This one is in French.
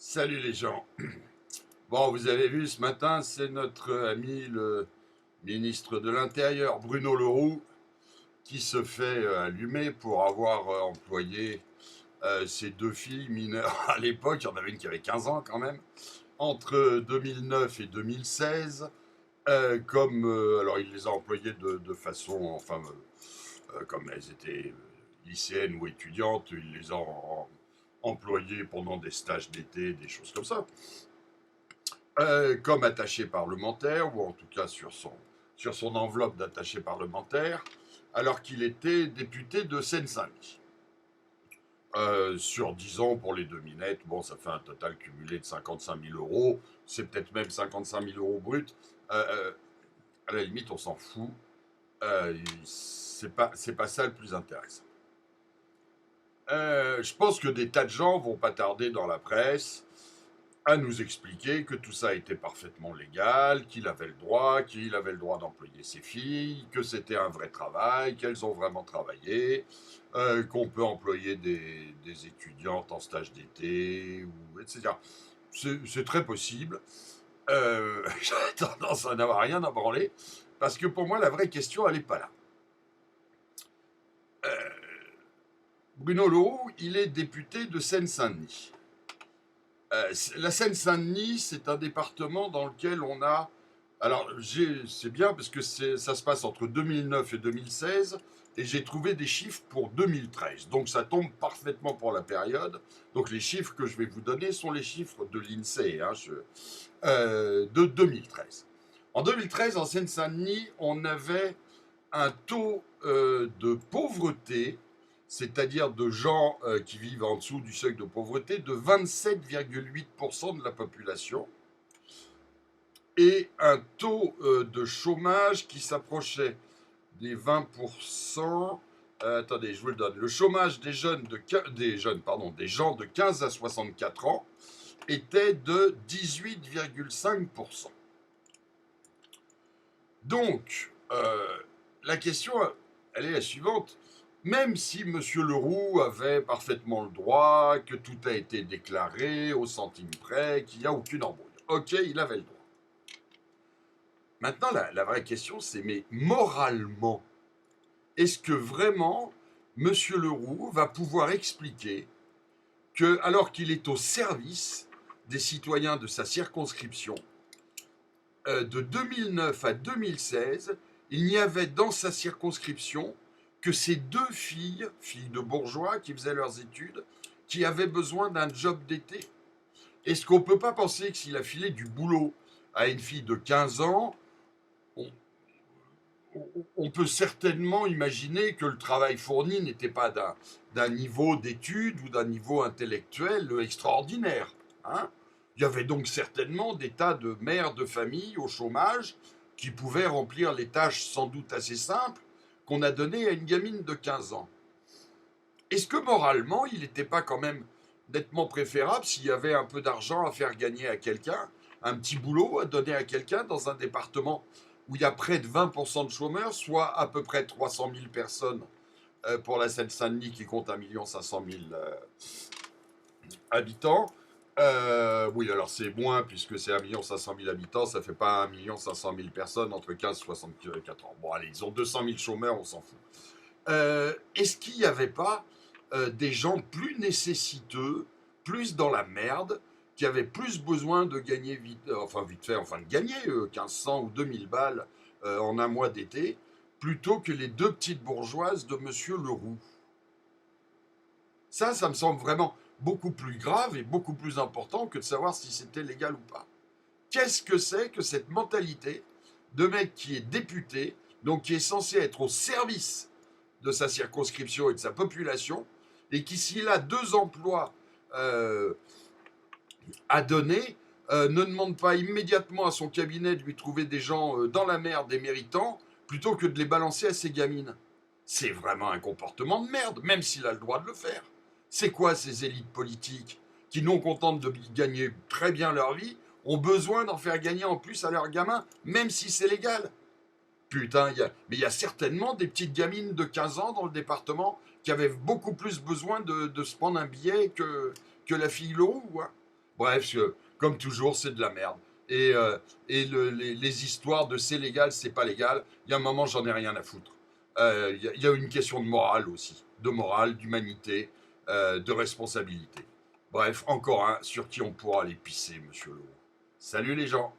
Salut les gens. Bon, vous avez vu ce matin, c'est notre ami le ministre de l'Intérieur, Bruno Le Roux, qui se fait allumer pour avoir employé ses deux filles mineures à l'époque. Il y en avait une qui avait 15 ans quand même, entre 2009 et 2016. Alors, il les a employées de façon, enfin, comme elles étaient lycéennes ou étudiantes, il les a employées pendant des stages d'été, des choses comme ça. Comme attaché parlementaire, ou en tout cas sur son enveloppe d'attaché parlementaire, alors qu'il était député de Seine-Saint-Denis. Sur 10 ans pour les deux minettes, bon, ça fait un total cumulé de 55 000 euros. C'est peut-être même 55 000 euros bruts. À la limite, on s'en fout. C'est pas ça le plus intéressant. Je pense que des tas de gens vont pas tarder dans la presse à nous expliquer que tout ça était parfaitement légal, qu'il avait le droit d'employer ses filles, que c'était un vrai travail, qu'elles ont vraiment travaillé, qu'on peut employer des étudiantes en stage d'été, etc. C'est très possible. J'ai tendance à n'avoir rien à branler, parce que pour moi, la vraie question, elle n'est pas là. Bruno Le Roux, il est député de Seine-Saint-Denis. La Seine-Saint-Denis, c'est un département dans lequel on a. Alors, c'est bien parce que ça se passe entre 2009 et 2016, et j'ai trouvé des chiffres pour 2013. Donc, ça tombe parfaitement pour la période. Donc, les chiffres que je vais vous donner sont les chiffres de l'INSEE de 2013. En 2013, en Seine-Saint-Denis, on avait un taux de pauvreté, c'est-à-dire de gens qui vivent en dessous du seuil de pauvreté, de 27,8% de la population, et un taux de chômage qui s'approchait des 20%. Attendez, je vous le donne. Le chômage des gens de 15 à 64 ans était de 18,5%. Donc, la question, elle est la suivante. Même si M. Leroux avait parfaitement le droit, que tout a été déclaré au centime près, qu'il n'y a aucune embrouille. Ok, il avait le droit. Maintenant, la vraie question, c'est, mais moralement, est-ce que vraiment M. Leroux va pouvoir expliquer que, alors qu'il est au service des citoyens de sa circonscription, de 2009 à 2016, il n'y avait dans sa circonscription que ces deux filles de bourgeois qui faisaient leurs études, qui avaient besoin d'un job d'été. Est-ce qu'on ne peut pas penser que s'il a filé du boulot à une fille de 15 ans, on, on peut certainement imaginer que le travail fourni n'était pas d'un niveau d'études ou d'un niveau intellectuel extraordinaire, hein. Il y avait donc certainement des tas de mères de famille au chômage qui pouvaient remplir les tâches sans doute assez simples qu'on a données à une gamine de 15 ans. Est-ce que moralement, il n'était pas quand même nettement préférable s'il y avait un peu d'argent à faire gagner à quelqu'un, un petit boulot à donner à quelqu'un dans un département où il y a près de 20% de chômeurs, soit à peu près 300 000 personnes pour la Seine-Saint-Denis qui compte 1,5 million habitants. Oui, alors c'est moins, puisque c'est 1,5 million habitants, ça fait pas 1,5 million personnes entre 15 et 64 ans. Bon, allez, ils ont 200 000 chômeurs, on s'en fout. Est-ce qu'il n'y avait pas des gens plus nécessiteux, plus dans la merde, qui avaient plus besoin de gagner vite fait, de gagner 1500 ou 2000 balles en un mois d'été, plutôt que les deux petites bourgeoises de Monsieur Leroux? Ça me semble vraiment beaucoup plus grave et beaucoup plus important que de savoir si c'était légal ou pas. Qu'est-ce que c'est que cette mentalité de mec qui est député, donc qui est censé être au service de sa circonscription et de sa population, et qui, s'il a deux emplois à donner, ne demande pas immédiatement à son cabinet de lui trouver des gens dans la merde et méritants, plutôt que de les balancer à ses gamines? C'est vraiment un comportement de merde, même s'il a le droit de le faire. C'est quoi ces élites politiques qui, non contentes de gagner très bien leur vie, ont besoin d'en faire gagner en plus à leurs gamins, même si c'est légal? Putain, mais il y a certainement des petites gamines de 15 ans dans le département qui avaient beaucoup plus besoin de se prendre un billet que la fille Leroux, hein. Bref, comme toujours, c'est de la merde. Et les histoires de c'est légal, c'est pas légal, il y a un moment, j'en ai rien à foutre. Il y a une question de morale aussi, de morale, d'humanité, de responsabilité. Bref, encore un sur qui on pourra aller pisser, monsieur Leroux. Salut les gens.